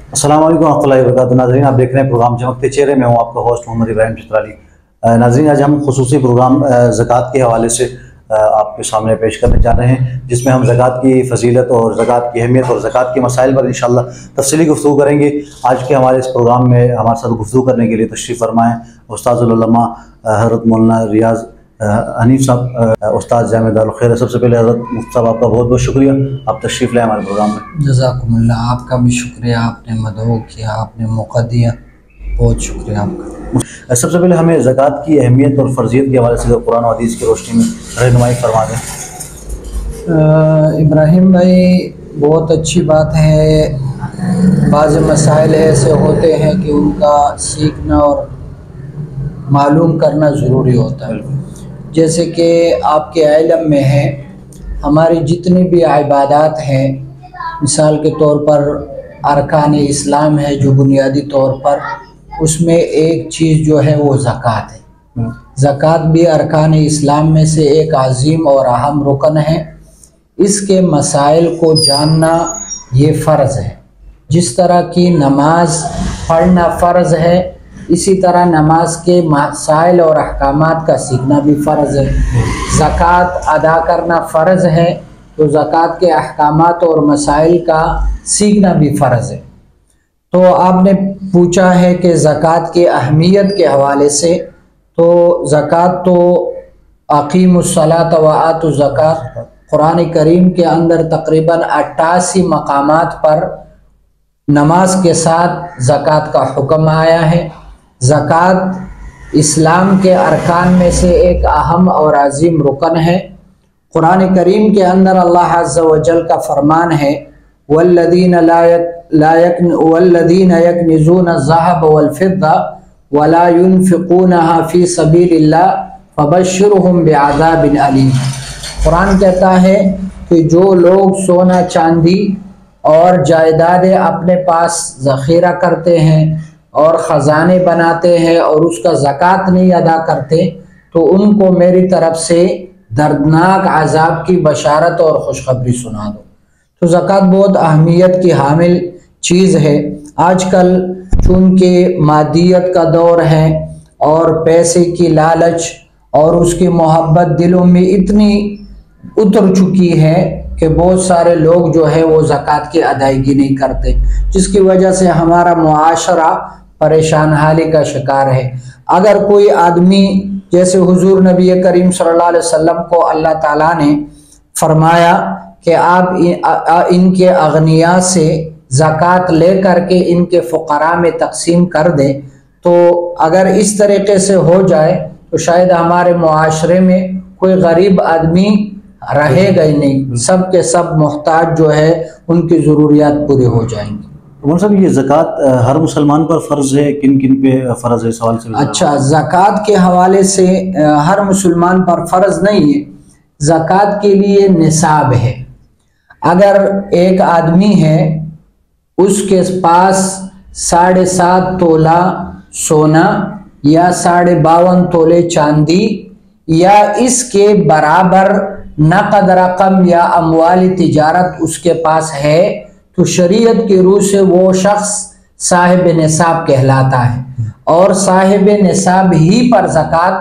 अस्सलाम वालेकुम रहमतुल्लाहि व बरकातहू। नाज़रीन, आप देख रहे हैं प्रोग्राम चमकते चेहरे में। हूँ आपका होस्ट मोहम्मद इब्राहिम चित्राली। नाज़रीन, आज हम खुसूसी प्रोग्राम ज़कात के हवाले से आपके सामने पेश करने जा रहे हैं, जिसमें हम ज़कात की फजीलत और ज़कात की अहमियत और ज़कात के मसाइल पर इंशाअल्लाह तफसीली गुफ्तगू करेंगे। आज के हमारे इस प्रोग्राम में हमारे साथ गुफ्तगू करने के लिए तशरीफ़ फरमाएँ उस्ताज़ुल उलमा हज़रत मौलाना रियाज़ हनीफ साहब, उस्ताद जामिया दारुल खैर। सबसे पहले हज़रत मुफ्ती साहब, आपका बहुत बहुत शुक्रिया, आप तशरीफ़ लाए हमारे प्रोग्राम में। जज़ाकुमुल्लाह, आपका भी शुक्रिया, आपने मदऊ किया, आपने मौका दिया, बहुत शुक्रिया आपका। सबसे पहले हमें ज़कात की अहमियत और फ़र्ज़ियत के हवाले से कुरान और हदीस की रोशनी में रहनुमाई फरमा दें। इब्राहिम भाई, बहुत अच्छी बात है। बाज़ मसाइल ऐसे होते हैं कि उनका सीखना और मालूम करना ज़रूरी होता है। जैसे कि आपके इल्म में है, हमारी जितनी भी इबादत हैं, मिसाल के तौर पर अरकान इस्लाम है जो बुनियादी तौर पर, उसमें एक चीज़ जो है वो ज़कात है। ज़कात भी अरकान इस्लाम में से एक अजीम और अहम रुकन है। इसके मसाइल को जानना ये फ़र्ज़ है। जिस तरह की नमाज पढ़ना फ़र्ज़ है, इसी तरह नमाज के मसाइल और अहकामात का सीखना भी फ़र्ज़ है। ज़कात अदा करना फ़र्ज़ है, तो ज़कात के अहकामात और मसाइल का सीखना भी फ़र्ज़ है। तो आपने पूछा है कि ज़कात की अहमियत के हवाले से, तो ज़कात तो अक़ीमुस्सलात व आतु ज़कात, कुरान करीम के अंदर तकरीबन 88 मकामात पर नमाज के साथ ज़कात का हुक्म आया है। ज़कात इस्लाम के अरकान में से एक अहम और अजीम रुकन है। कुरान करीम के अंदर अल्लाह अज़्ज़ा व जल का फरमान है, वल्लज़ीना यकनिज़ूना ज़हब वल फ़िद्दा वला युनफ़िक़ूनहा फ़ी सबीलिल्लाह फ़बश्शिरहुम बिअज़ाबिन अलीम। कुरान कहता है कि जो लोग सोना चांदी और जायदादें अपने पास ज़ख़ीरा करते हैं और ख़जाने बनाते हैं और उसका ज़कात नहीं अदा करते, तो उनको मेरी तरफ से दर्दनाक अज़ाब की बशारत और खुशखबरी सुना दो। तो ज़कात बहुत अहमियत की हामिल चीज़ है। आजकल चूँकि मादियत का दौर है और पैसे की लालच और उसकी मोहब्बत दिलों में इतनी उतर चुकी है कि बहुत सारे लोग जो है वो ज़कात की अदायगी नहीं करते, जिसकी वजह से हमारा मुआशरा परेशान हाली का शिकार है। अगर कोई आदमी, जैसे हुजूर नबी करीम सल्लल्लाहु अलैहि वसल्लम को अल्लाह ताला ने फरमाया कि आप इनके अगनिया से ज़कात ले करके इनके फ़ुक़रा में तक़सीम कर दें, तो अगर इस तरीक़े से हो जाए तो शायद हमारे मुआशरे में कोई गरीब आदमी रहेगा ही नहीं, सब के सब मोहताज जो है उनकी ज़रूरियात पूरी हो जाएंगी। तो साहब, ये ज़कात हर मुसलमान पर फ़र्ज़ है, किन किन पे फ़र्ज़ है, सवाल से? अच्छा, ज़कात के हवाले से हर मुसलमान पर फ़र्ज़ नहीं है। ज़कात के लिए निसाब है। अगर एक आदमी है, उसके पास 7.5 तोला सोना या 52.5 तोले चांदी या इसके बराबर नक़द रकम या अमवाली तिजारत उसके पास है, तो शरीयत की रूह से वो शख्स साहिब निसाब कहलाता है और साहिब निसाब ही पर ज़कात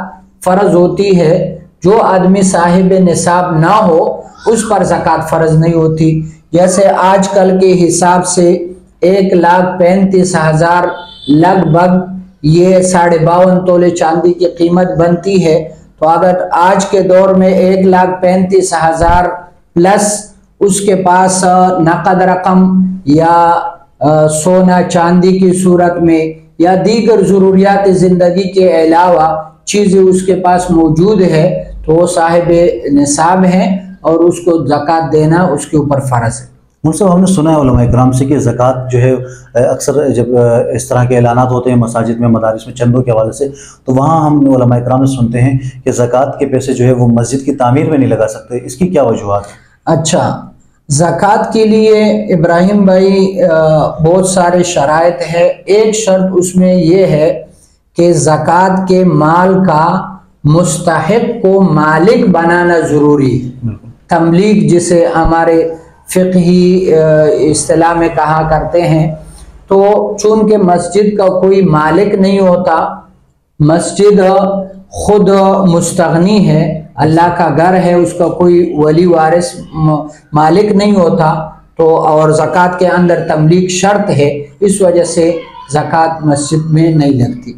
फ़र्ज़ होती है। जो आदमी साहिब निसाब ना हो उस पर ज़कात फ़र्ज़ नहीं होती। जैसे आजकल के हिसाब से 1,35,000 लगभग ये 52.5 तोले चांदी की कीमत बनती है। तो अगर आज के दौर में 1,35,000 प्लस उसके पास नक़द रकम या सोना चांदी की सूरत में या दीगर ज़रूरियात ज़िंदगी के अलावा चीज़ें उसके पास मौजूद है, तो वो साहिब निसाब है और उसको ज़कात देना उसके ऊपर फ़र्ज़ है। मुझसे हमने सुना है उलमा इकराम से कि ज़कात जो है अक्सर जब इस तरह के ऐलानात होते हैं मसाजिद में, मदारिस में, चंदों के हवाले से, तो वहाँ हम उलमा इकराम से सुनते हैं कि ज़कात के पैसे जो है वो मस्जिद की तामीर में नहीं लगा सकते। इसकी क्या वजूहात है? अच्छा, ज़कात के लिए इब्राहिम भाई बहुत सारे शराइत है। एक शर्त उसमें यह है कि ज़कात के माल का मुस्तहिक को मालिक बनाना ज़रूरी है। तमलीक जिसे हमारे फ़िक़ही इस्तिलाह में कहा करते हैं تو چونکہ مسجد کا کوئی مالک نہیں ہوتا، مسجد خود مستغنی ہے، اللہ کا گھر ہے، اس کا کوئی ولی وارث مالک نہیں ہوتا، تو اور زکوٰۃ کے اندر تملیک شرط ہے، اس وجہ سے زکوٰۃ مسجد میں نہیں لگتی۔